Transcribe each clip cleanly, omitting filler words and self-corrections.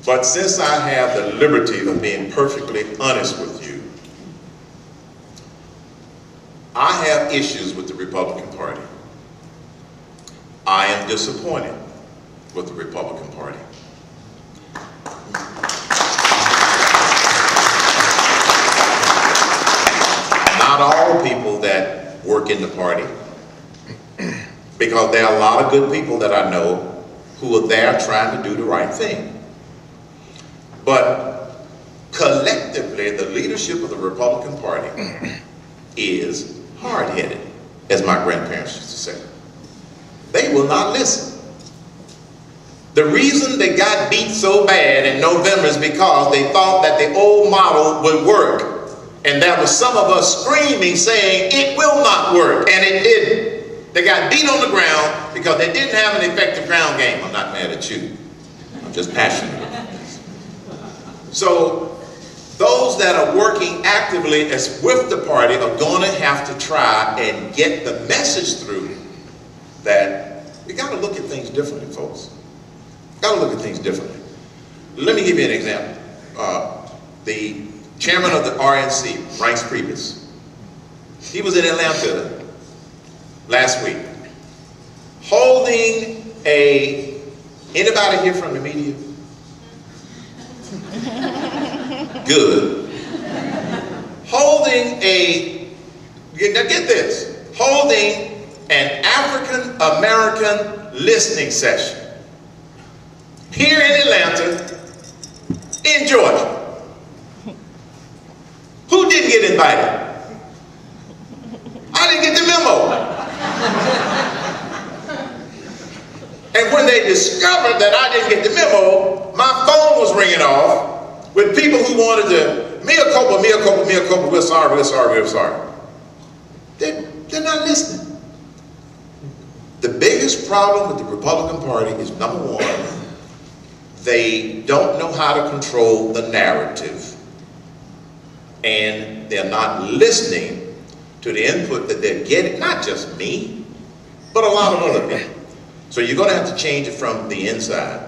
But since I have the liberty of being perfectly honest with you, I have issues with the Republican Party. I am disappointed with the Republican Party. Not all people that work in the party, because there are a lot of good people that I know who are there trying to do the right thing. But collectively, the leadership of the Republican Party is hard-headed, as my grandparents used to say. They will not listen. The reason they got beat so bad in November is because they thought that the old model would work. And there was some of us screaming, saying, it will not work, and it didn't. They got beat on the ground because they didn't have an effective ground game. I'm not mad at you. I'm just passionate about this. So those that are working actively as with the party are going to have to try and get the message through that we got to look at things differently, folks. Got to look at things differently. Let me give you an example. The chairman of the RNC, Reince Priebus, he was in Atlanta last week holding anybody here from the media? Good. Holding now get this, holding an African American listening session here in Atlanta, in Georgia. Who didn't get invited? I didn't get the memo. And when they discovered that I didn't get the memo, my phone was ringing off with people who wanted to, mea culpa, mea culpa, mea culpa, we're sorry, we're sorry, we're sorry. They're not listening. The biggest problem with the Republican Party is, number one, they don't know how to control the narrative, and they're not listening to the input that they're getting, not just me, but a lot of other people. So you're going to have to change it from the inside.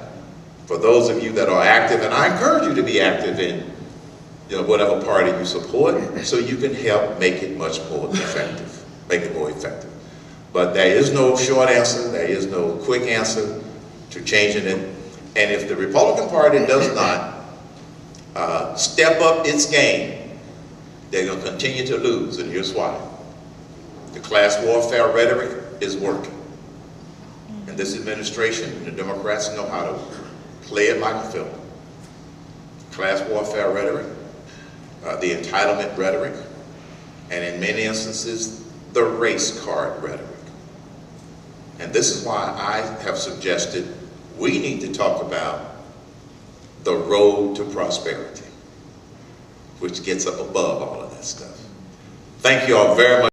For those of you that are active, and I encourage you to be active in whatever party you support, so you can help make it much more effective, make it more effective. But there is no short answer, there is no quick answer to changing it. And if the Republican Party does not step up its game, they're going to continue to lose, and here's why. The class warfare rhetoric is working. And this administration and the Democrats know how to play it like a film. Class warfare rhetoric, the entitlement rhetoric, and in many instances, the race card rhetoric. And this is why I have suggested we need to talk about the road to prosperity, which gets up above all of that stuff. Thank you all very much.